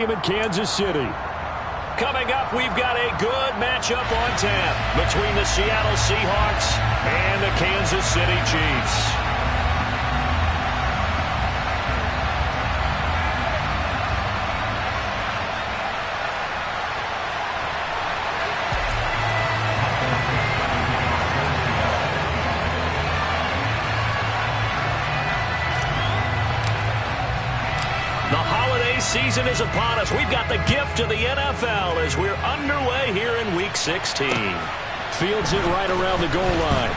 In Kansas City. Coming up, we've got a good matchup on tap between the Seattle Seahawks and the Kansas City Chiefs. Season is upon us. We've got the gift of the NFL as we're underway here in Week 16. Fields it right around the goal line.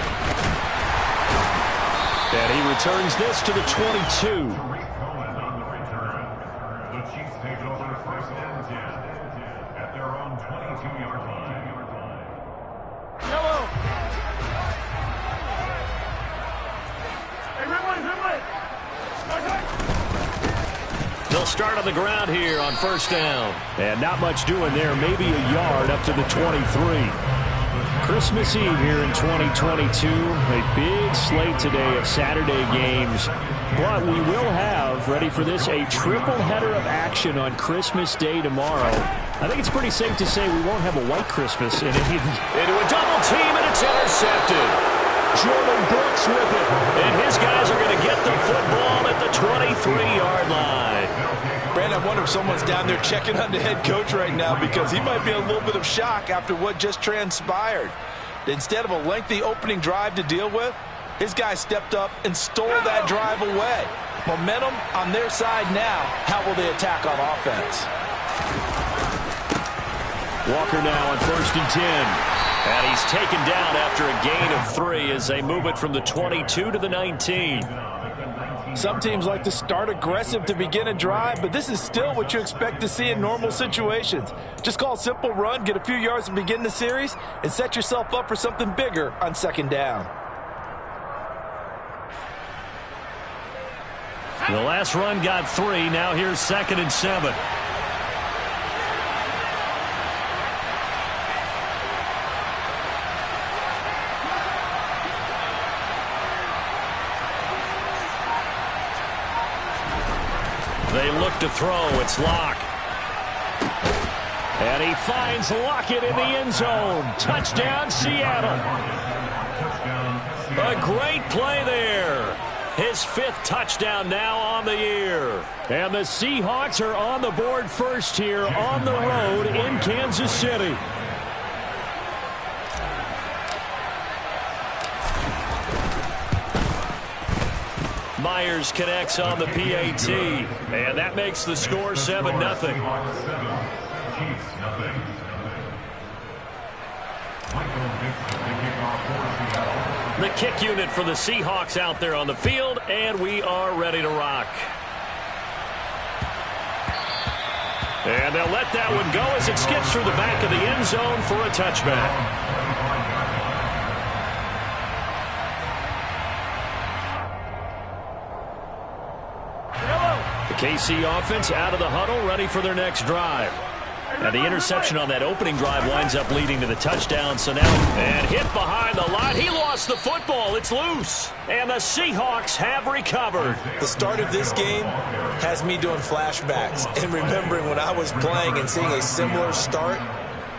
And he returns this to the 22. The Chiefs take over first and 10 at their own 22-yard line. Yellow. Hey, red one. They'll start on the ground here on first down. And not much doing there. Maybe a yard up to the 23. Christmas Eve here in 2022. A big slate today of Saturday games. But we will have, ready for this, a triple header of action on Christmas Day tomorrow. I think it's pretty safe to say we won't have a white Christmas in it. Into a double team, and it's intercepted. Jordan Brooks with it. And his guys are going to get the football at the 23-yard line. Brandon, I wonder if someone's down there checking on the head coach right now because he might be in a little bit of shock after what just transpired. Instead of a lengthy opening drive to deal with, his guy stepped up and stole that drive away. Momentum on their side now. How will they attack on offense? Walker now on first and 10. And he's taken down after a gain of 3 as they move it from the 22 to the 19. Some teams like to start aggressive to begin a drive, but this is still what you expect to see in normal situations. Just call a simple run, get a few yards to begin the series, and set yourself up for something bigger on second down. The last run got 3. Now here's second and 7. They look to throw. It's Locke. And he finds Lockett in the end zone. Touchdown, Seattle. A great play there. His 5th touchdown now on the year. And the Seahawks are on the board first here on the road in Kansas City. Myers connects on the PAT, and that makes the score 7-0. The kick unit for the Seahawks out there on the field, and we are ready to rock. And they'll let that one go as it skips through the back of the end zone for a touchback. The KC offense out of the huddle, ready for their next drive. And the interception on that opening drive winds up leading to the touchdown. So now, and hit behind the line. He lost the football. It's loose. And the Seahawks have recovered. The start of this game has me doing flashbacks and remembering when I was playing and seeing a similar start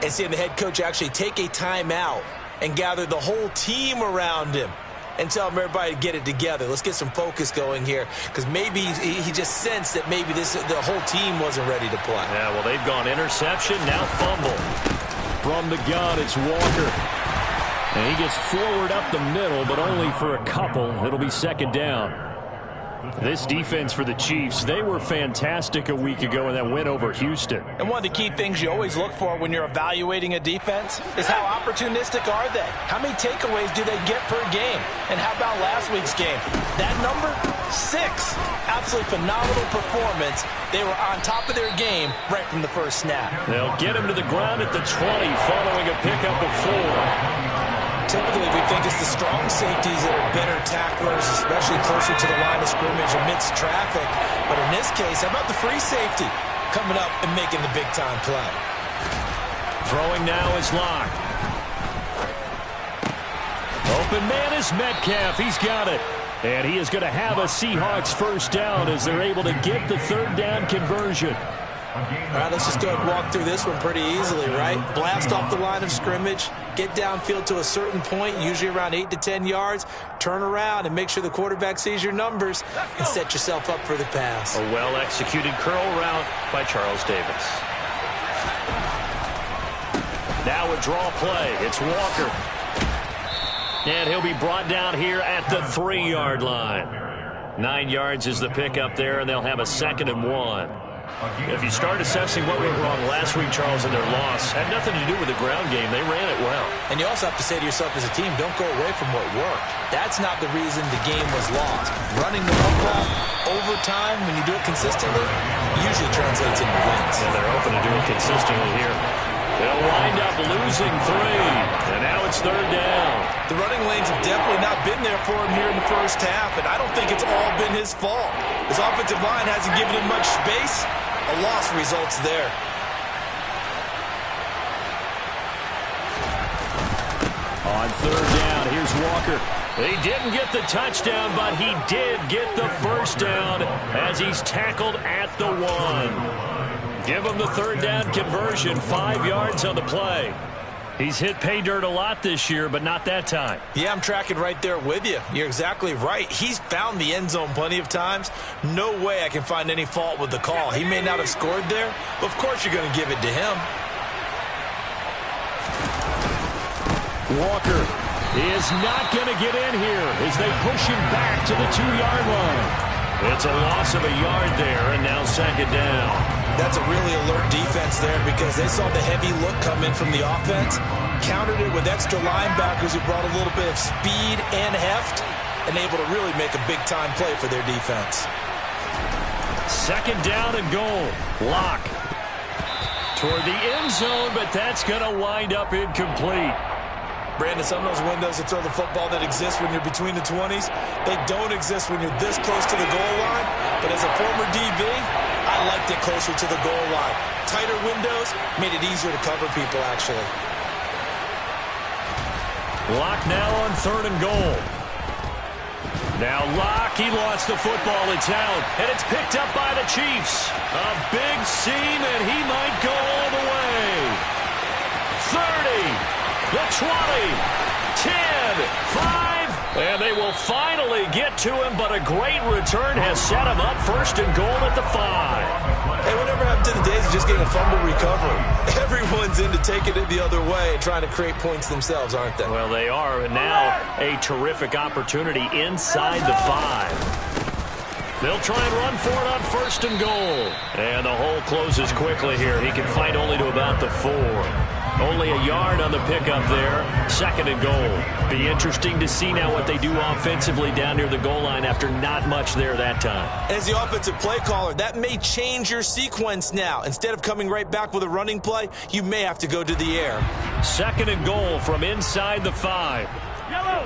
and seeing the head coach actually take a timeout and gather the whole team around him and tell everybody to get it together. Let's get some focus going here, because maybe he just sensed that maybe the whole team wasn't ready to play. Yeah, well, they've gone interception, now fumble. From the gun, it's Walker. And he gets forward up the middle, but only for a couple. It'll be second down. This defense for the Chiefs, they were fantastic a week ago in that win over Houston. And one of the key things you always look for when you're evaluating a defense is how opportunistic are they? How many takeaways do they get per game? And how about last week's game? That number, 6. Absolutely phenomenal performance. They were on top of their game right from the first snap. They'll get him to the ground at the 20 following a pickup of 4. Typically, we think it's the strong safeties that are better tacklers, especially closer to the line of scrimmage amidst traffic. But in this case, how about the free safety coming up and making the big-time play? Throwing now is Locke. Open man is Metcalf. He's got it. And he is going to have a Seahawks first down as they're able to get the third down conversion. All right, let's just go ahead and walk through this one pretty easily, right? Blast off the line of scrimmage, get downfield to a certain point, usually around 8 to 10 yards, turn around and make sure the quarterback sees your numbers and set yourself up for the pass. A well-executed curl route by Charles Davis. Now a draw play. It's Walker. And he'll be brought down here at the 3-yard line. 9 yards is the pickup there, and they'll have a 2nd and 1. If you start assessing what went wrong last week, Charles, in their loss, had nothing to do with the ground game. They ran it well. And you also have to say to yourself as a team, don't go away from what worked. That's not the reason the game was lost. Running the football over time, when you do it consistently, usually translates into wins. And they're hoping to do it consistently here. They'll wind up losing 3. And now it's 3rd down. The running lanes have definitely not been there for him here in the first half, and I don't think it's all been his fault. His offensive line hasn't given him much space. A loss results there. On 3rd down, here's Walker. He didn't get the touchdown, but he did get the 1st down as he's tackled at the 1. Give him the 3rd down conversion, 5 yards on the play. He's hit pay dirt a lot this year, but not that time. Yeah, I'm tracking right there with you. You're exactly right. He's found the end zone plenty of times. No way I can find any fault with the call. He may not have scored there, but of course you're going to give it to him. Walker is not going to get in here as they push him back to the 2-yard line. It's a loss of a yard there, and now 2nd down. That's a really alert defense there because they saw the heavy look come in from the offense, countered it with extra linebackers who brought a little bit of speed and heft, and able to really make a big-time play for their defense. 2nd down and goal. Lock toward the end zone, but that's going to wind up incomplete. Brandon, some of those windows to throw the football that exist when you're between the 20s, they don't exist when you're this close to the goal line. But as a former DB, I liked it closer to the goal line. Tighter windows made it easier to cover people, actually. Lock now on 3rd and goal. Now Lock, he lost the football. It's out, and it's picked up by the Chiefs. A big seam, and he might go all the way. 30. The 20, 10, 5, and they will finally get to him, but a great return has set him up 1st and goal at the 5. Hey, whatever happened to the days of just getting a fumble recovery? Everyone's into taking it the other way and trying to create points themselves, aren't they? Well, they are, and now a terrific opportunity inside the 5. They'll try and run for it on 1st and goal. And the hole closes quickly here. He can fight only to about the 4. Only a yard on the pickup there. 2nd and goal. Be interesting to see now what they do offensively down near the goal line after not much there that time. As the offensive play caller, that may change your sequence now. Instead of coming right back with a running play, you may have to go to the air. 2nd and goal from inside the 5. Yellow.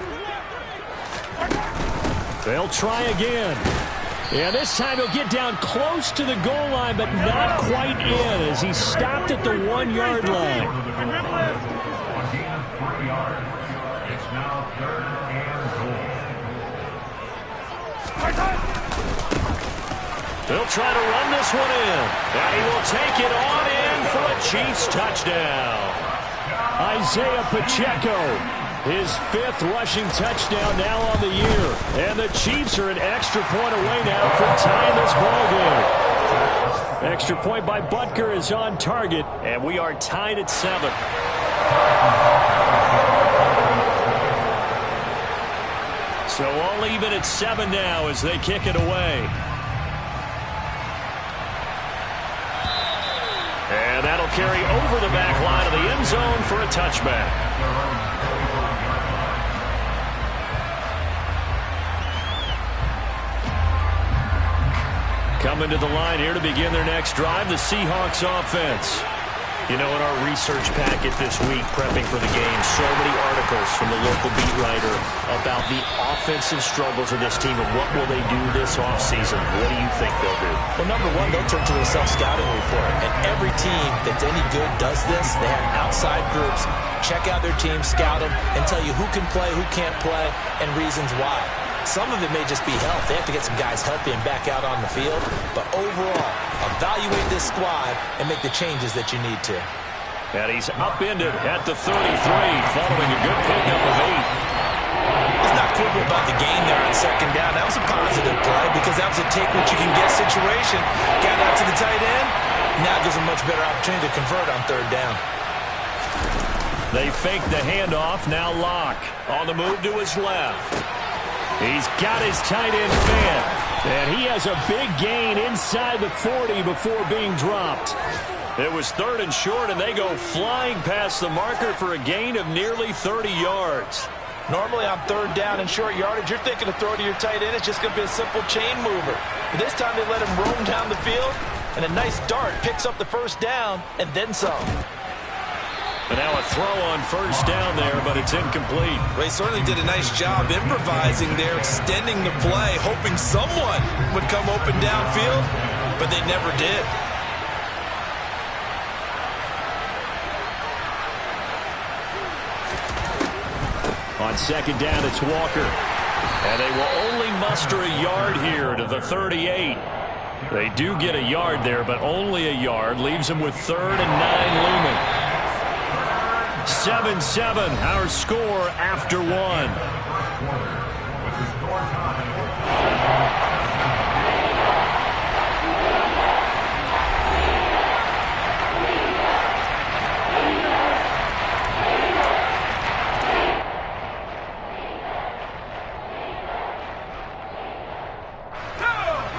They'll try again. And this time he'll get down close to the goal line, but not quite in as he's stopped at the 1-yard line. A gain of 3 yards. It's now 3rd and goal. They'll try to run this one in. And he will take it on in for a Chiefs touchdown. Isaiah Pacheco. His 5th rushing touchdown now on the year. And the Chiefs are an extra point away now from tying this ball game. Extra point by Butker is on target, and we are tied at 7. So all even at 7 now as they kick it away. And that'll carry over the back line of the end zone for a touchback. Coming to the line here to begin their next drive, the Seahawks offense. You know, in our research packet this week, prepping for the game, so many articles from the local beat writer about the offensive struggles of this team and what will they do this offseason. What do you think they'll do? Well, number one, they'll turn to a self-scouting report. And every team that's any good does this. They have outside groups check out their team, scout them, and tell you who can play, who can't play, and reasons why. Some of it may just be health. They have to get some guys healthy and back out on the field. But overall, evaluate this squad and make the changes that you need to. And he's upended at the 33, following a good pickup of 8. Let's not quibble about the gain there on second down. That was a positive play because that was a take-what-you-can-get situation. Got out to the tight end. Now gives him much better opportunity to convert on third down. They fake the handoff. Now Locke on the move to his left. He's got his tight end fan. And he has a big gain inside the 40 before being dropped. It was 3rd and short, and they go flying past the marker for a gain of nearly 30 yards. Normally on third down and short yardage, you're thinking to throw to your tight end. It's just going to be a simple chain mover. But this time they let him roam down the field, and a nice dart picks up the first down and then some. And now a throw on first down there, but it's incomplete. Well, he certainly did a nice job improvising there, extending the play, hoping someone would come open downfield, but they never did. On second down, it's Walker. And they will only muster a yard here to the 38. They do get a yard there, but only a yard. Leaves them with 3rd and 9 looming. 7-7, our score after 1.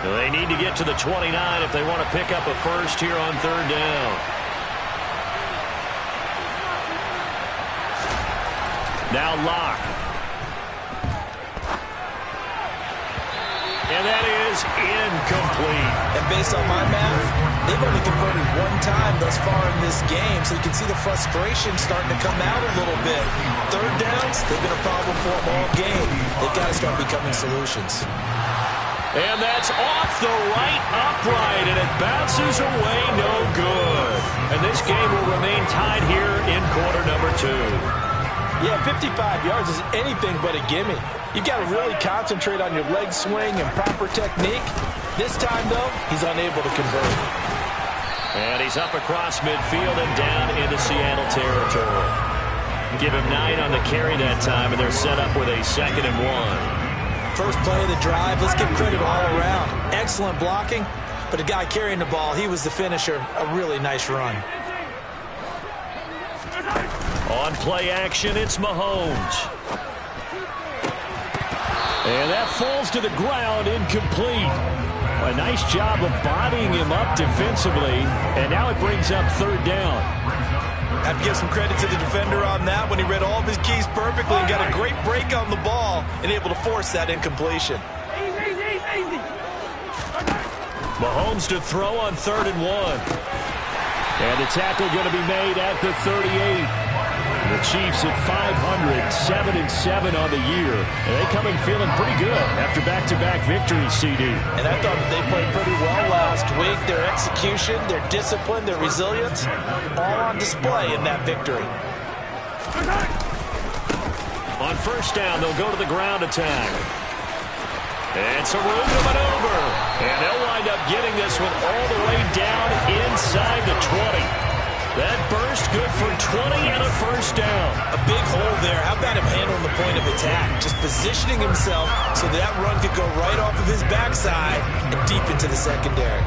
They need to get to the 29 if they want to pick up a first here on third down. Now Locke. And that is incomplete. And based on my math, they've only converted 1 time thus far in this game, so you can see the frustration starting to come out a little bit. Third downs, they've been a problem for them all game. They've got to start becoming solutions. And that's off the right upright, and it bounces away no good. And this game will remain tied here in quarter number 2. Yeah, 55 yards is anything but a gimme. You've got to really concentrate on your leg swing and proper technique. This time, though, he's unable to convert. And he's up across midfield and down into Seattle territory. Give him 9 on the carry that time, and they're set up with a 2nd and 1. First play of the drive, let's give credit all around. Excellent blocking, but the guy carrying the ball, he was the finisher. A really nice run. On play action, it's Mahomes. And that falls to the ground, incomplete. A nice job of bodying him up defensively, and now it brings up third down. I have to give some credit to the defender on that when he read all of his keys perfectly and got a great break on the ball and able to force that incompletion. Mahomes to throw on 3rd and 1. And the tackle going to be made at the 38. The Chiefs at 500, 7-7 on the year. And they come in feeling pretty good after back-to-back victories, CD. And I thought that they played pretty well last week. Their execution, their discipline, their resilience, all on display in that victory. On first down, they'll go to the ground attack. And some room to maneuver. And they'll wind up getting this one all the way down inside the 20. That burst good for 20 and a first down. A big hole there. How about him handling the point of attack? Just positioning himself so that run could go right off of his backside and deep into the secondary.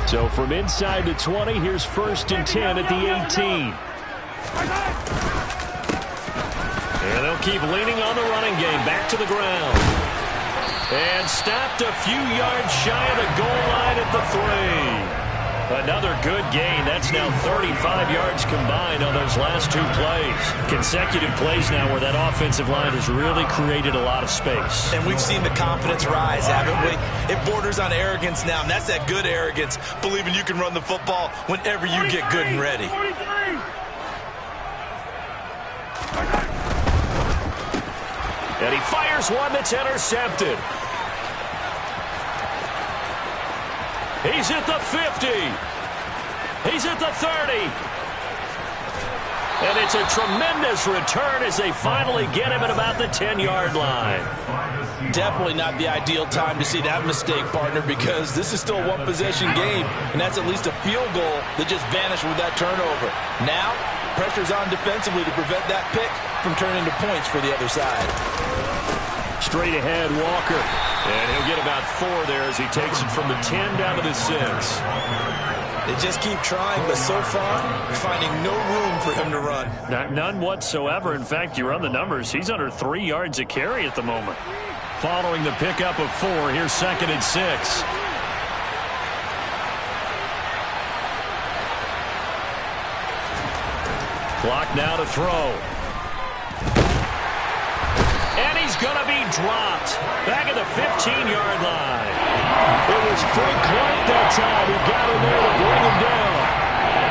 So from inside the 20, here's 1st and 10 at the 18. And they'll keep leaning on the running game. Back to the ground. And stopped a few yards shy of the goal line at the 3. Another good gain. That's now 35 yards combined on those last 2 plays. Consecutive plays now where that offensive line has really created a lot of space. And we've seen the confidence rise, haven't we? It borders on arrogance now, and that's that good arrogance, believing you can run the football whenever you get good and ready. And he fires one that's intercepted. He's at the 50. He's at the 30. And it's a tremendous return as they finally get him at about the 10-yard line. Definitely not the ideal time to see that mistake, partner, because this is still a one-possession game, and that's at least a field goal that just vanished with that turnover. Now, pressure's on defensively to prevent that pick from turning into points for the other side. Straight ahead, Walker. And he'll get about 4 there as he takes it from the 10 down to the 6. They just keep trying, but so far, finding no room for him to run. None whatsoever. In fact, you run the numbers. He's under 3 yards a carry at the moment. Following the pickup of 4, here's 2nd and 6. Clock now to throw. And he's going to be dropped. Back at the 15-yard line. It was Frank Clark that time who got in there to bring him down.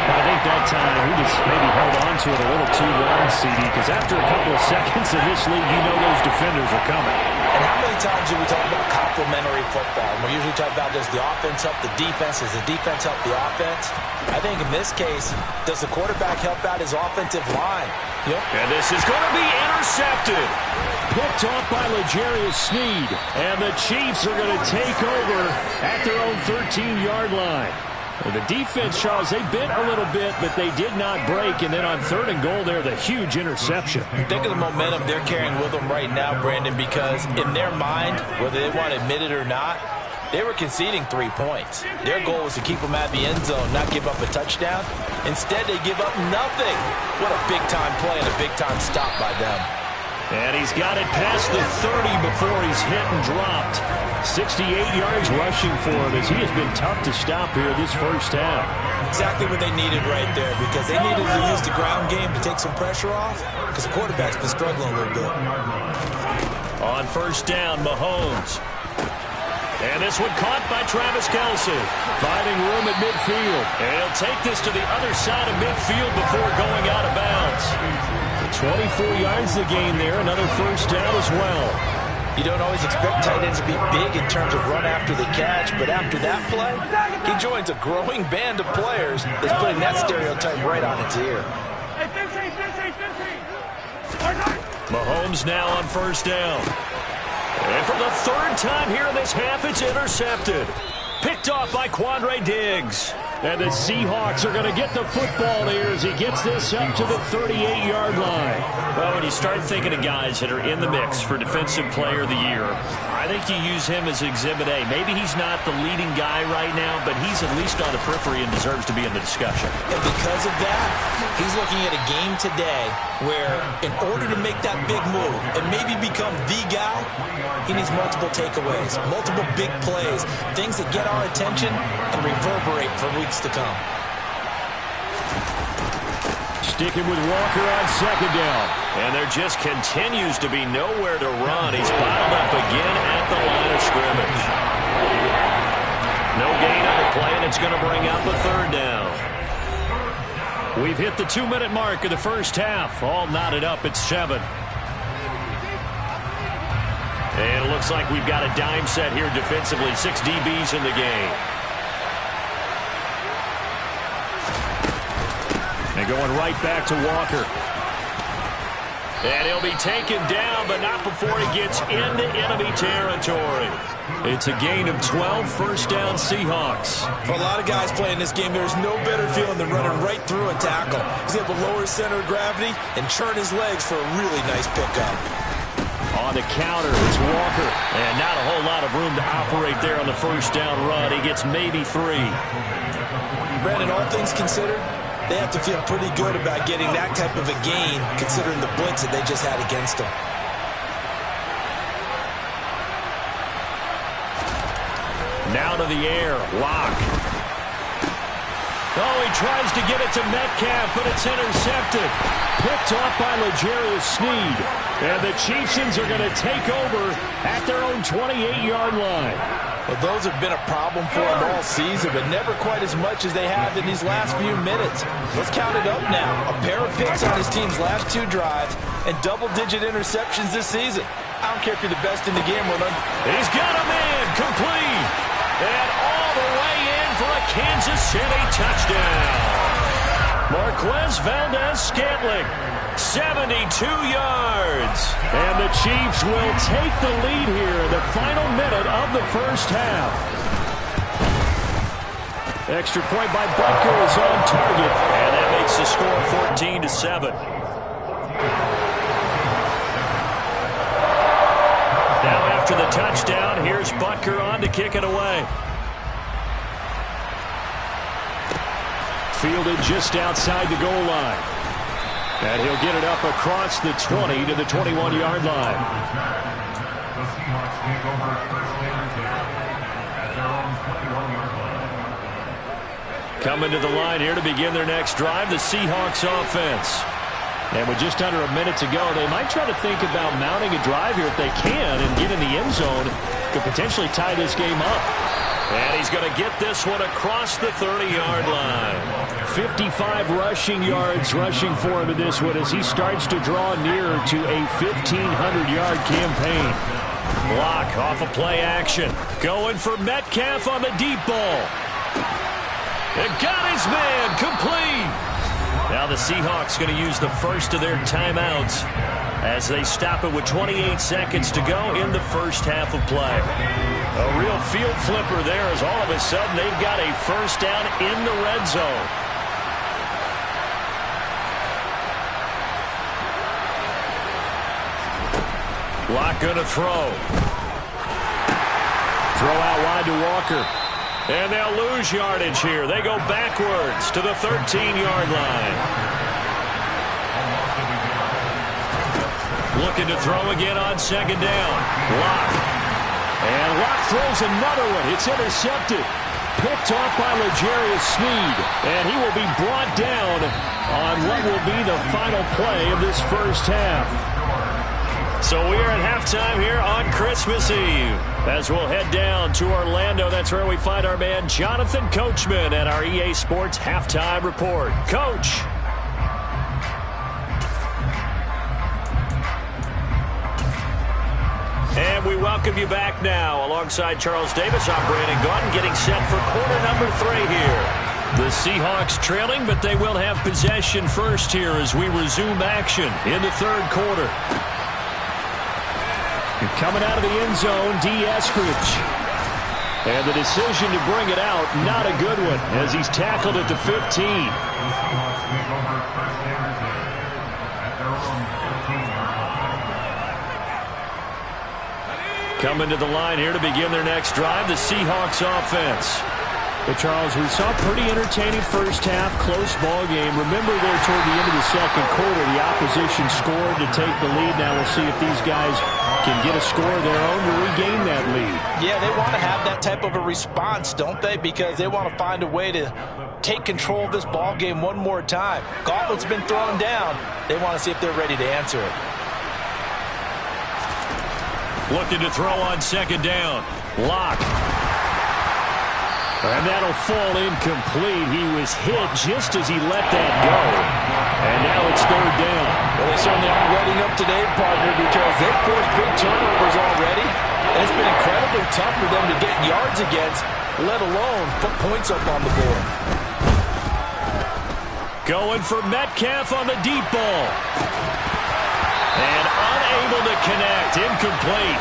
I think that time he just maybe held on to it a little too long, CD, because after a couple of seconds in this league, you know those defenders are coming. And how many times do we talk about complementary football? And we usually talk about, does the offense help the defense? Does the defense help the offense? I think in this case, does the quarterback help out his offensive line? Yep. And this is going to be intercepted. Picked off by L'Jarius Sneed. And the Chiefs are going to take over at their own 13-yard line. The defense, Charles, they bit a little bit, but they did not break. And then on 3rd and goal there, the huge interception. Think of the momentum they're carrying with them right now, Brandon, because in their mind, whether they want to admit it or not, they were conceding 3 points. Their goal was to keep them at the end zone, not give up a touchdown. Instead, they give up nothing. What a big-time play and a big-time stop by them. And he's got it past the 30 before he's hit and dropped. 68 yards rushing for him as he has been tough to stop here this first half. Exactly what they needed right there, because they needed to use the ground game to take some pressure off, because the quarterback's been struggling a little bit. On 1st down, Mahomes. And this one caught by Travis Kelce. Finding room at midfield. And he'll take this to the other side of midfield before going out of bounds. 24 yards the gain there. Another 1st down as well. You don't always expect tight ends to be big in terms of run after the catch, but after that play, he joins a growing band of players that's putting that stereotype right on its ear. Mahomes now on 1st down. And for the 3rd time here in this half, it's intercepted. Picked off by Quandre Diggs. And the Seahawks are going to get the football here as he gets this up to the 38-yard line. Well, when you start thinking of guys that are in the mix for Defensive Player of the Year, I think you use him as Exhibit A. Maybe he's not the leading guy right now, but he's at least on the periphery and deserves to be in the discussion. And because of that, he's looking at a game today where in order to make that big move and maybe become the guy, he needs multiple takeaways, multiple big plays, things that get our attention and reverberate for weeks to come. Sticking with Walker on 2nd down. And there just continues to be nowhere to run. He's bottled up again at the line of scrimmage. No gain on the play, and it's going to bring up a 3rd down. We've hit the 2-minute mark of the first half. All knotted up at 7. And it looks like we've got a dime set here defensively. 6 DBs in the game. And going right back to Walker. And he'll be taken down, but not before he gets into enemy territory. It's a gain of 12, 1st down Seahawks. For a lot of guys playing this game, there's no better feeling than running right through a tackle. He's able to lower his center of gravity and churn his legs for a really nice pickup. On the counter, it's Walker. And not a whole lot of room to operate there on the 1st down run. He gets maybe 3. Brandon, all things considered, they have to feel pretty good about getting that type of a gain, considering the blitz that they just had against them. Now to the air. Lock. Oh, he tries to get it to Metcalf, but it's intercepted. Picked off by L'Jarius Sneed. And the Chiefs are going to take over at their own 28-yard line. Well, those have been a problem for them all season, but never quite as much as they have in these last few minutes. Let's count it up now. A pair of picks on his team's last 2 drives and double-digit interceptions this season. I don't care if you're the best in the game or not. He's got him in. Complete. And all the way in for a Kansas City touchdown. Marquez Valdes-Scantling, 72 yards. And the Chiefs will take the lead here in the final minute of the first half. Extra point by Butker is on target. And that makes the score 14-7. Now after the touchdown, here's Butker on to kick it away. Fielded just outside the goal line. And he'll get it up across the 20 to the 21-yard line. The Seahawks take over first and 10 at their own 21-yard line. Coming to the line here to begin their next drive, the Seahawks offense. And with just under a minute to go, they might try to think about mounting a drive here if they can and get in the end zone. Could potentially tie this game up. And he's going to get this one across the 30-yard line. 55 rushing yards rushing for him in this one as he starts to draw nearer to a 1,500-yard campaign. Block off a play action. Going for Metcalf on the deep ball. It got his man complete. Now the Seahawks going to use the first of their timeouts as they stop it with 28 seconds to go in the first half of play. A real field flipper there as all of a sudden they've got a first down in the red zone. Lock going to throw. Throw out wide to Walker. And they'll lose yardage here. They go backwards to the 13-yard line. Looking to throw again on second down. Lock. And Lock throws another one. It's intercepted. Picked off by L'Jarius Sneed. And he will be brought down on what will be the final play of this first half. So we are at halftime here on Christmas Eve. As we'll head down to Orlando, that's where we find our man Jonathan Coachman at our EA Sports Halftime Report. Coach. And we welcome you back now. Alongside Charles Davis, I'm Brandon Gaudin getting set for quarter number 3 here. The Seahawks trailing, but they will have possession first here as we resume action in the third quarter. Coming out of the end zone, D. Eskridge. And the decision to bring it out, not a good one, as he's tackled at the 15. Coming to the line here to begin their next drive, the Seahawks offense. But Charles, we saw a pretty entertaining first half, close ball game. Remember there toward the end of the second quarter, the opposition scored to take the lead. Now we'll see if these guys can get a score of their own to regain that lead. Yeah, they want to have that type of a response, don't they? Because they want to find a way to take control of this ball game one more time. Gauntlet's been thrown down. They want to see if they're ready to answer it. Looking to throw on second down. Lock. And that'll fall incomplete. He was hit just as he let that go. And now it's third down. Well, they certainly aren't letting up today, partner, because they've forced big turnovers already. And it's been incredibly tough for them to get yards against, let alone put points up on the board. Going for Metcalf on the deep ball. And unable to connect. Incomplete.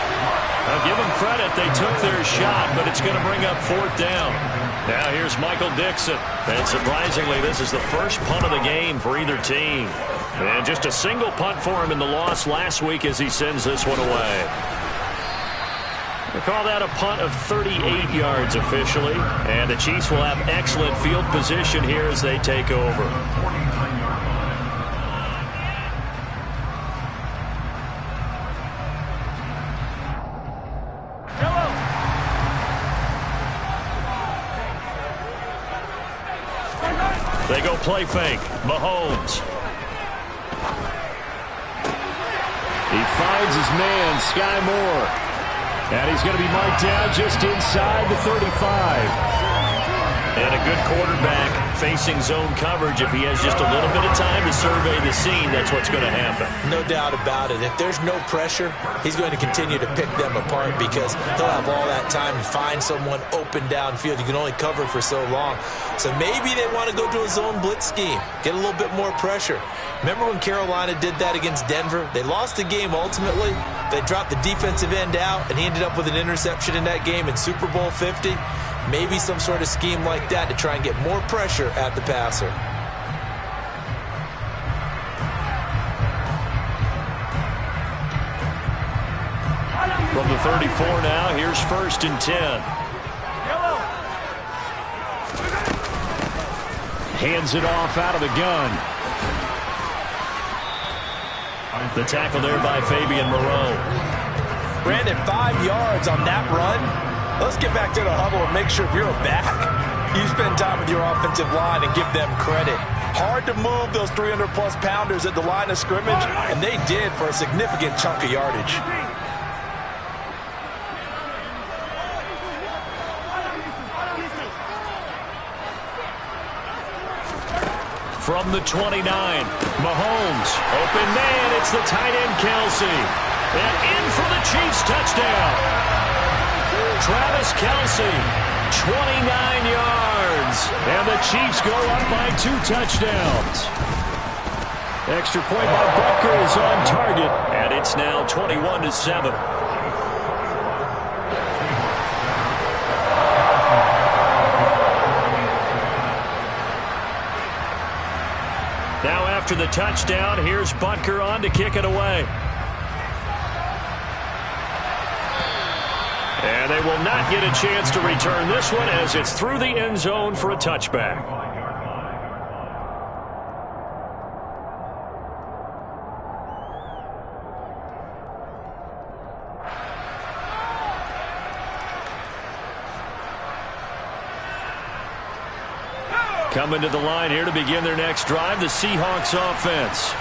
I'll give them credit. They took their shot, but it's going to bring up fourth down. Now here's Michael Dixon. And surprisingly, this is the first punt of the game for either team. And just a single punt for him in the loss last week as he sends this one away. They call that a punt of 38 yards officially. And the Chiefs will have excellent field position here as they take over. They go play fake. Mahomes. He finds his man, Sky Moore. And he's going to be marked down just inside the 35. And a good quarterback facing zone coverage, if he has just a little bit of time to survey the scene, that's what's going to happen. No doubt about it. If there's no pressure, he's going to continue to pick them apart because he'll have all that time to find someone open downfield. You can only cover for so long. So maybe they want to go to a zone blitz scheme, get a little bit more pressure. Remember when Carolina did that against Denver? They lost the game ultimately. They dropped the defensive end out, and he ended up with an interception in that game in Super Bowl 50. Maybe some sort of scheme like that to try and get more pressure at the passer. From the 34 now, here's 1st and 10. Hands it off out of the gun. The tackle there by Fabian Moreau. Brandon, 5 yards on that run. Let's get back to the huddle and make sure if you're a back, you spend time with your offensive line and give them credit. Hard to move those 300-plus pounders at the line of scrimmage, and they did for a significant chunk of yardage. From the 29, Mahomes, open man, it's the tight end Kelce. And in for the Chiefs touchdown. Travis Kelce, 29 yards. And the Chiefs go up by 2 touchdowns. Extra point by Butker is on target. And it's now 21-7. Now after the touchdown, here's Butker on to kick it away. And they will not get a chance to return this one as it's through the end zone for a touchback. Coming to the line here to begin their next drive, the Seahawks offense.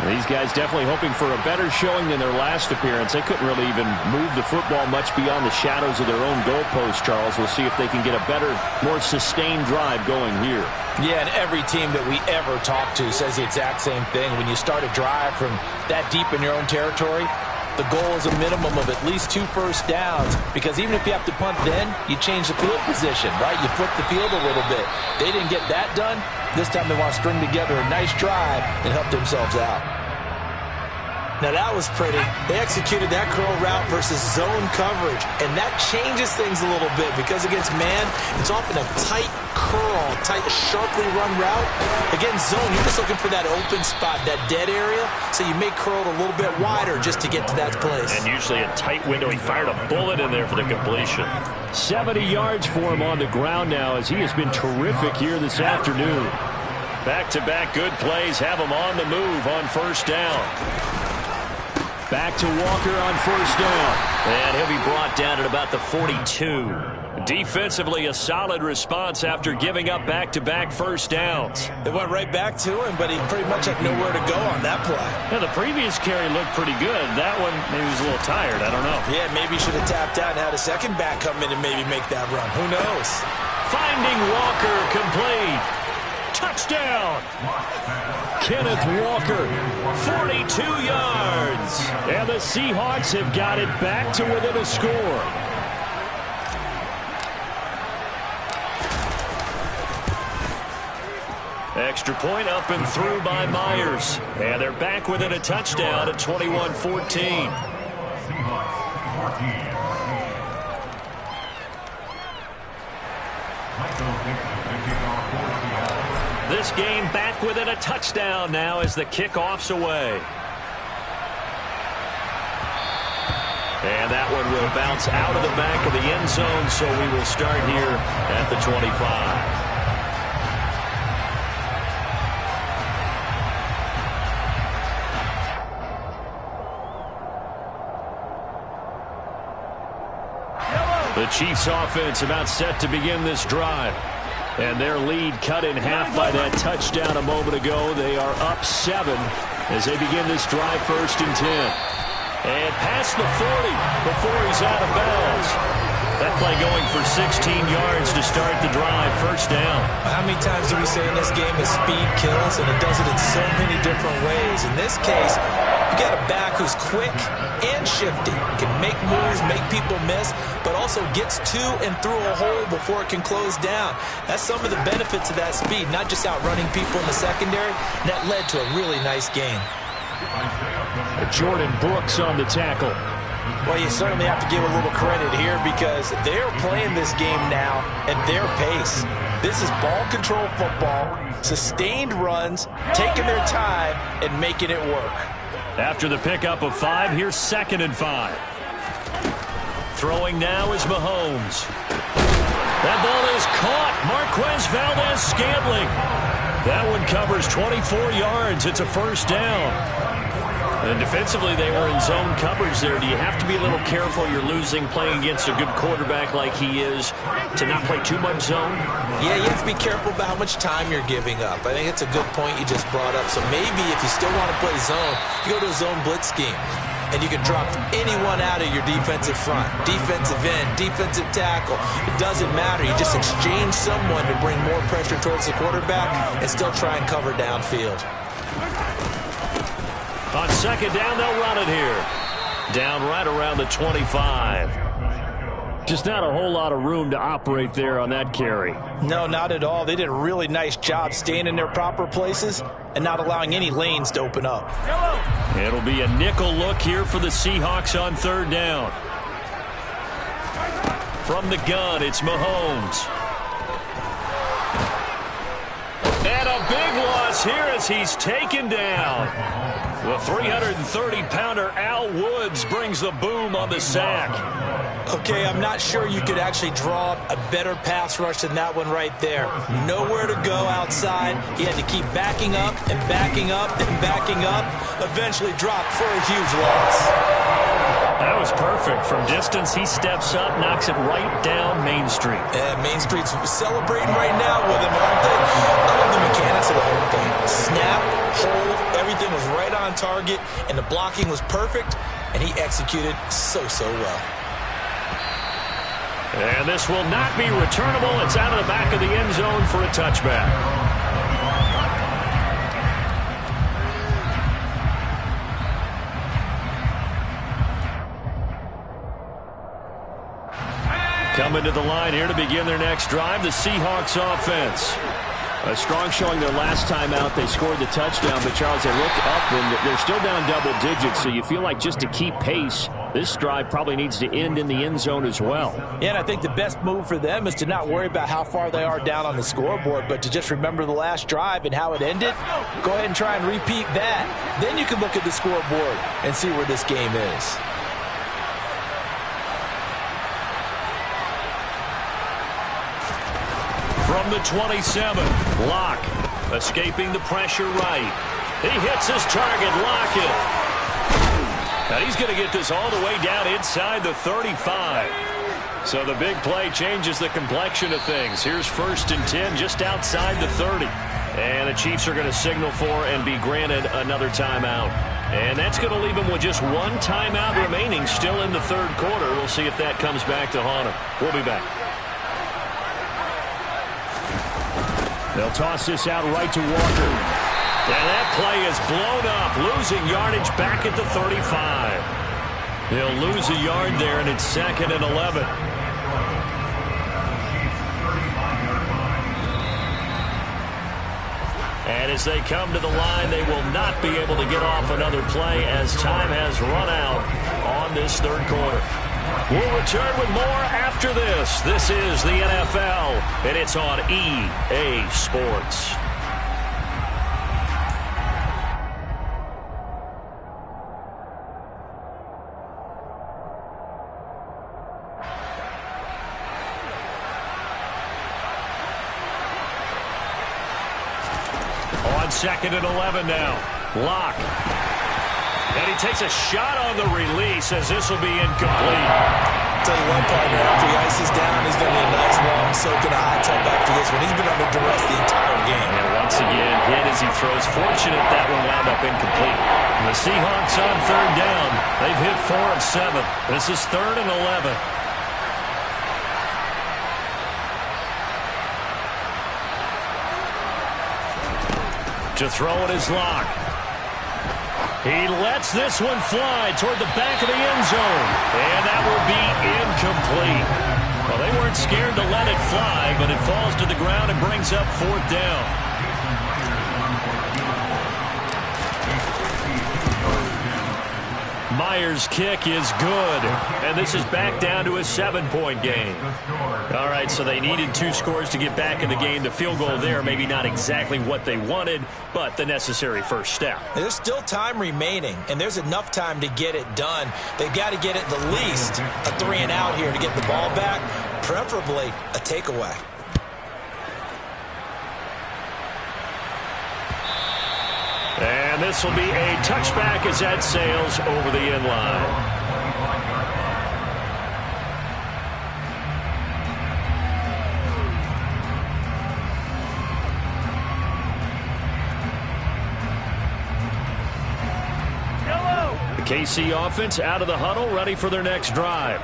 These guys definitely hoping for a better showing than their last appearance. They couldn't really even move the football much beyond the shadows of their own goalpost, Charles. We'll see if they can get a better, more sustained drive going here. Yeah, and every team that we ever talk to says the exact same thing. When you start a drive from that deep in your own territory, the goal is a minimum of at least 2 first downs, because even if you have to punt then, you change the field position, right? You flip the field a little bit. They didn't get that done. This time they want to string together a nice drive and help themselves out. Now that was pretty. They executed that curl route versus zone coverage, and that changes things a little bit because against man, it's often a tight curl, tight, sharply run route. Against zone, you're just looking for that open spot, that dead area, so you may curl it a little bit wider just to get to that place. And usually a tight window. He fired a bullet in there for the completion. 70 yards for him on the ground now as he has been terrific here this afternoon. Back-to-back good plays have him on the move on first down. Back to Walker on first down. And he'll be brought down at about the 42. Defensively, a solid response after giving up back-to-back first downs. It went right back to him, but he pretty much had nowhere to go on that play. Now, the previous carry looked pretty good. That one, maybe he was a little tired. I don't know. Yeah, maybe he should have tapped out and had a second back come in and maybe make that run. Who knows? Finding Walker complete. Touchdown! Kenneth Walker, 42 yards. And the Seahawks have got it back to within a score. Extra point up and through by Myers. And they're back within a touchdown at 21-14. This game back within a touchdown now as the kickoff's away. And that one will bounce out of the back of the end zone, so we will start here at the 25. The Chiefs offense about set to begin this drive. And their lead cut in half by that touchdown a moment ago. They are up 7 as they begin this drive, 1st and 10. And past the 40 before he's out of bounds. That play going for 16 yards to start the drive. First down. How many times do we say in this game that speed kills, and it does it in so many different ways? In this case, you got a back who's quick and shifty, can make moves, make people miss, but also gets to and through a hole before it can close down. That's some of the benefits of that speed, not just outrunning people in the secondary. That led to a really nice gain. Jordan Brooks on the tackle. Well, you certainly have to give a little credit here because they're playing this game now at their pace. This is ball control football, sustained runs, taking their time, and making it work. After the pickup of 5, here's 2nd and 5. Throwing now is Mahomes. That ball is caught. Marquez Valdes-Scantling. That one covers 24 yards. It's a first down. And defensively, they were in zone coverage there. Do you have to be a little careful? You're losing playing against a good quarterback like he is to not play too much zone? Yeah, you have to be careful about how much time you're giving up. I think it's a good point you just brought up. So maybe if you still want to play zone, you go to a zone blitz scheme. And you can drop anyone out of your defensive front, defensive end, defensive tackle. It doesn't matter. You just exchange someone to bring more pressure towards the quarterback and still try and cover downfield. On 2nd down, they'll run it here. Down right around the 25. Just not a whole lot of room to operate there on that carry. No, not at all. They did a really nice job staying in their proper places and not allowing any lanes to open up. It'll be a nickel look here for the Seahawks on 3rd down. From the gun, it's Mahomes. And a big loss here as he's taken down. The 330-pounder Al Woods brings the boom on the sack. Okay, I'm not sure you could actually draw a better pass rush than that one right there. Nowhere to go outside. He had to keep backing up and backing up and backing up. Eventually dropped for a huge loss. That was perfect. From distance, he steps up, knocks it right down Main Street. And Main Street's celebrating right now with him, aren't they? I love the mechanics of the whole thing. Snap, hold, everything was right on target, and the blocking was perfect, and he executed so well. And this will not be returnable. It's out of the back of the end zone for a touchback. Coming to the line here to begin their next drive, the Seahawks offense. A strong showing their last time out. They scored the touchdown, but Charles, they looked up and they're still down double digits, so you feel like just to keep pace, this drive probably needs to end in the end zone as well. Yeah, and I think the best move for them is to not worry about how far they are down on the scoreboard, but to just remember the last drive and how it ended. Go ahead and try and repeat that. Then you can look at the scoreboard and see where this game is. From the 27, Locke escaping the pressure right. He hits his target, Lockett. Now he's going to get this all the way down inside the 35. So the big play changes the complexion of things. Here's 1st and 10 just outside the 30. And the Chiefs are going to signal for and be granted another timeout. And that's going to leave them with just one timeout remaining still in the 3rd quarter. We'll see if that comes back to haunt them. We'll be back. They'll toss this out right to Walker. And that play is blown up, losing yardage back at the 35. They'll lose a yard there, and it's 2nd and 11. And as they come to the line, they will not be able to get off another play as time has run out on this 3rd quarter. We'll return with more after this. This is the NFL, and it's on EA Sports. On 2nd and 11 now. Locke. And he takes a shot on the release as this will be incomplete. Tell you what, partner, after he ices down, he's going to be a nice long soak in a hot tub after this one. He's been under duress the entire game. And once again, hit as he throws. Fortunate that one wound up incomplete. The Seahawks on 3rd down. They've hit 4 of 7. This is 3rd and 11. To throw in his lock. He lets this one fly toward the back of the end zone. And that will be incomplete. Well, they weren't scared to let it fly, but it falls to the ground and brings up 4th down. Myers' kick is good, and this is back down to a 7-point game. All right, so they needed 2 scores to get back in the game. The field goal there, maybe not exactly what they wanted, but the necessary first step. There's still time remaining, and there's enough time to get it done. They've got to get at the least a 3 and out here to get the ball back, preferably a takeaway. And this will be a touchback as that sails over the end line. The KC offense out of the huddle, ready for their next drive.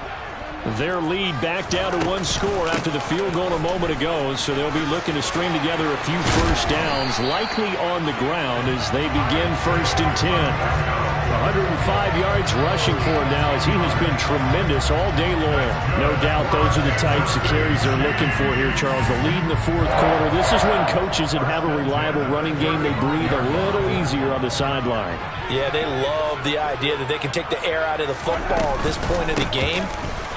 Their lead back down to 1 score after the field goal a moment ago, so they'll be looking to string together a few first downs, likely on the ground as they begin 1st and 10. 105 yards rushing for him now as he has been tremendous all day long. No doubt those are the types of carries they're looking for here, Charles. The lead in the 4th quarter. This is when coaches that have a reliable running game, they breathe a little easier on the sideline. Yeah, they love the idea that they can take the air out of the football at this point of the game.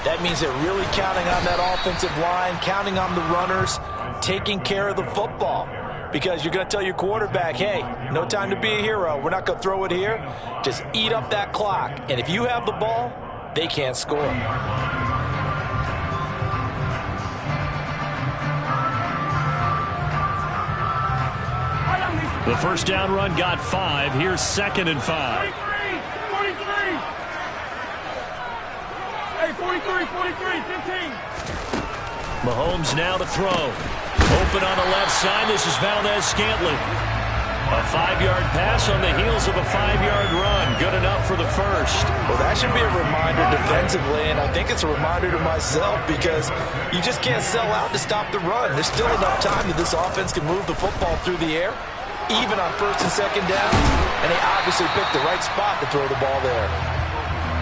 That means they're really counting on that offensive line, counting on the runners, taking care of the football. Because you're going to tell your quarterback, hey, no time to be a hero. We're not going to throw it here. Just eat up that clock. And if you have the ball, they can't score. The first down run got 5. Here's 2nd and 5. 43, 15. Mahomes now to throw. Open on the left side. This is Valdez-Scantling. A 5-yard pass on the heels of a 5-yard run. Good enough for the first. Well, that should be a reminder defensively, and I think it's a reminder to myself because you just can't sell out to stop the run. There's still enough time that this offense can move the football through the air, even on 1st and 2nd down, and they obviously picked the right spot to throw the ball there.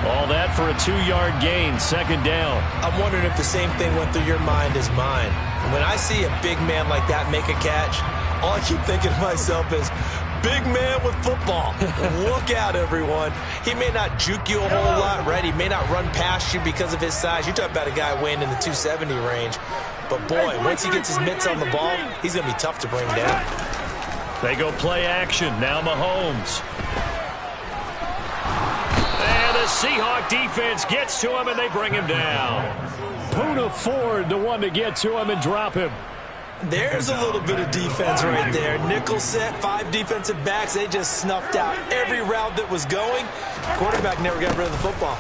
All that for a 2-yard gain, 2nd down. I'm wondering if the same thing went through your mind as mine. When I see a big man like that make a catch, all I keep thinking to myself is, big man with football. Look out, everyone. He may not juke you a whole lot, right? He may not run past you because of his size. You talk about a guy weighing in the 270 range. But, boy, once he gets his mitts on the ball, he's going to be tough to bring down. They go play action. Now Mahomes. The Seahawk defense gets to him, and they bring him down. Poona Ford, the one to get to him and drop him. There's a little bit of defense right there. Nickel set, 5 defensive backs. They just snuffed out every route that was going. Quarterback never got rid of the football.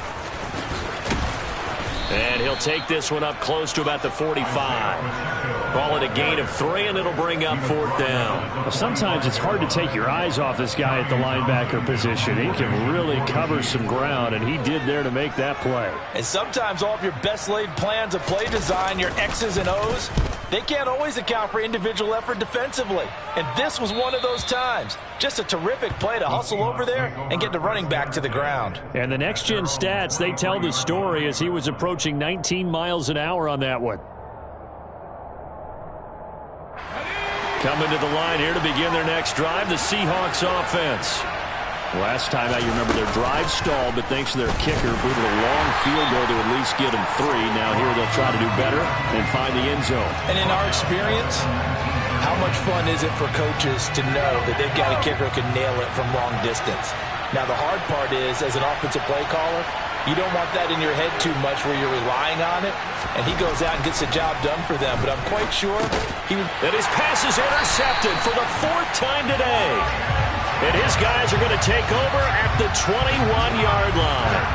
And he'll take this one up close to about the 45. Call it a gain of 3, and it'll bring up 4th down. Well, sometimes it's hard to take your eyes off this guy at the linebacker position. He can really cover some ground, and he did there to make that play. And sometimes all of your best laid plans of play design, your X's and O's, they can't always account for individual effort defensively. And this was one of those times. Just a terrific play to hustle over there and get the running back to the ground. And the next-gen stats, they tell the story as he was approaching 19 miles an hour on that one. Coming to the line here to begin their next drive, the Seahawks offense. Last time out, you remember their drive stalled, but thanks to their kicker, booted a long field goal to at least get them 3. Now here they'll try to do better and find the end zone. And in our experience, how much fun is it for coaches to know that they've got a kicker who can nail it from long distance? Now the hard part is, as an offensive play caller, you don't want that in your head too much where you're relying on it, and he goes out and gets the job done for them. But I'm quite sure that his pass is intercepted for the 4th time today. And his guys are going to take over at the 21-yard line.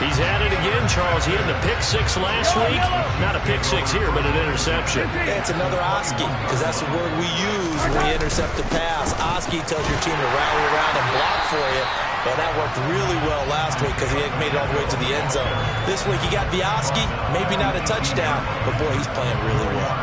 He's at it again, Charles. He had the pick 6 last week. Not a pick 6 here, but an interception. Yeah, it's another Oski, because that's the word we use when we intercept a pass. Oski tells your team to rally around and block for you. But that worked really well last week because he had made it all the way to the end zone. This week he got the Oski, maybe not a touchdown, but boy, he's playing really well.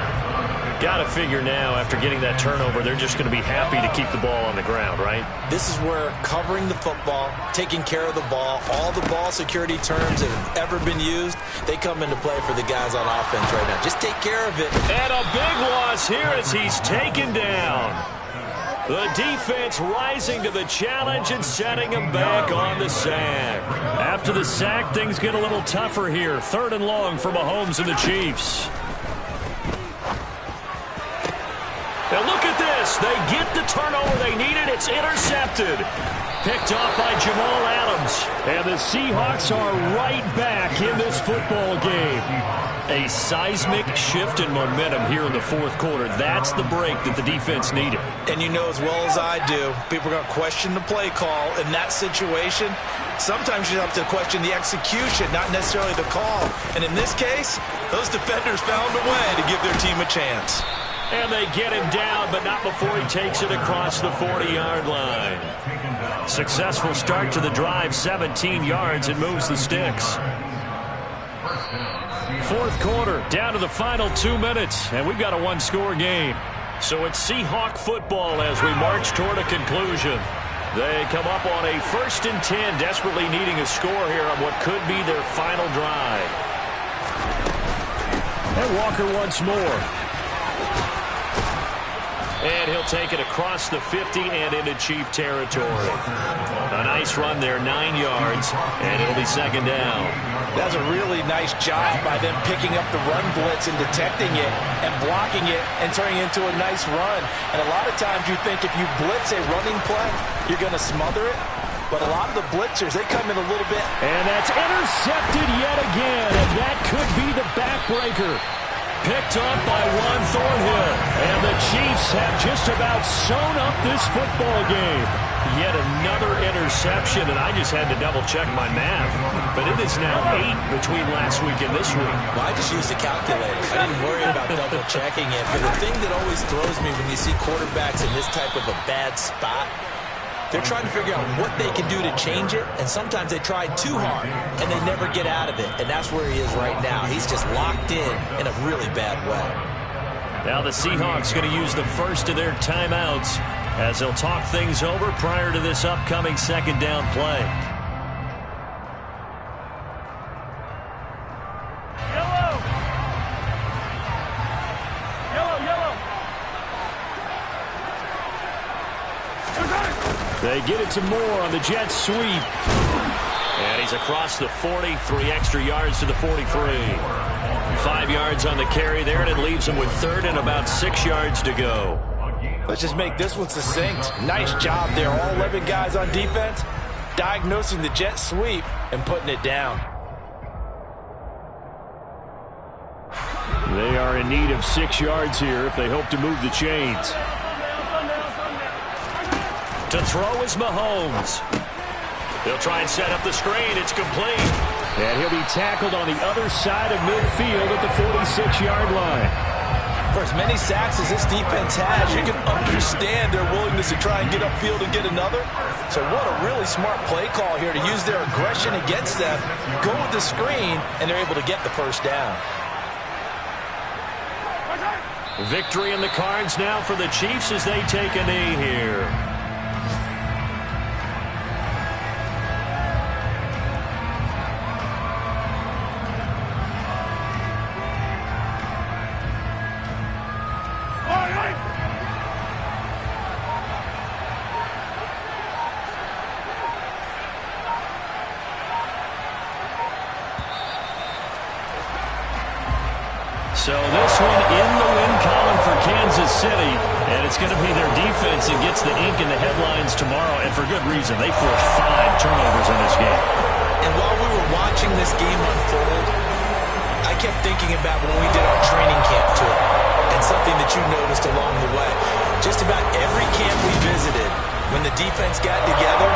Got to figure now, after getting that turnover, they're just going to be happy to keep the ball on the ground, right? This is where covering the football, taking care of the ball, all the ball security terms that have ever been used, they come into play for the guys on offense right now. Just take care of it. And a big loss here as he's taken down. The defense rising to the challenge and setting him back on the sack. After the sack, things get a little tougher here. 3rd and long for Mahomes and the Chiefs. Now look at this. They get the turnover they needed. It's intercepted. Picked off by Jamal Adams. And the Seahawks are right back in this football game. A seismic shift in momentum here in the 4th quarter. That's the break that the defense needed. And you know as well as I do, people are going to question the play call in that situation. Sometimes you have to question the execution, not necessarily the call. And in this case, those defenders found a way to give their team a chance. And they get him down, but not before he takes it across the 40-yard line. Successful start to the drive, 17 yards. It moves the sticks. 4th quarter, down to the final 2 minutes, and we've got a one-score game. So it's Seahawk football as we march toward a conclusion. They come up on a 1st and 10, desperately needing a score here on what could be their final drive. And Walker once more. And he'll take it across the 50 and into Chief territory. A nice run there, 9 yards, and it'll be 2nd down. That's a really nice job by them picking up the run blitz and detecting it and blocking it and turning it into a nice run. And a lot of times you think if you blitz a running play, you're going to smother it. But a lot of the blitzers, they come in a little bit. And that's intercepted yet again, and that could be the backbreaker. Picked up by Juan Thornhill. And the Chiefs have just about sewn up this football game. Yet another interception, and I just had to double-check my math. But it is now 8 between last week and this week. Well, I just used a calculator. I didn't worry about double-checking it. But the thing that always throws me when you see quarterbacks in this type of a bad spot, they're trying to figure out what they can do to change it, and sometimes they try too hard, and they never get out of it. And that's where he is right now. He's just locked in a really bad way. Now the Seahawks going to use the first of their timeouts as they'll talk things over prior to this upcoming 2nd down play. Yellow! Yellow, yellow! They get it to Moore on the jet sweep. And he's across the 40, 3 extra yards to the 43. 5 yards on the carry there, and it leaves him with 3rd and about 6 yards to go. Let's just make this one succinct. Nice job there. All 11 guys on defense diagnosing the jet sweep and putting it down. They are in need of 6 yards here if they hope to move the chains. To throw is Mahomes. He'll try and set up the screen. It's complete. And he'll be tackled on the other side of midfield at the 46-yard line. For as many sacks as this defense has, you can understand their willingness to try and get upfield and get another. So what a really smart play call here to use their aggression against them, go with the screen, and they're able to get the 1st down. Victory in the cards now for the Chiefs as they take a knee here. So this one in the win column for Kansas City, and it's going to be their defense that gets the ink in the headlines tomorrow, and for good reason. They forced 5 turnovers in this game. And while we were watching this game unfold, I kept thinking about when we did our training camp tour, and something that you noticed along the way. Just about every camp we visited, when the defense got together,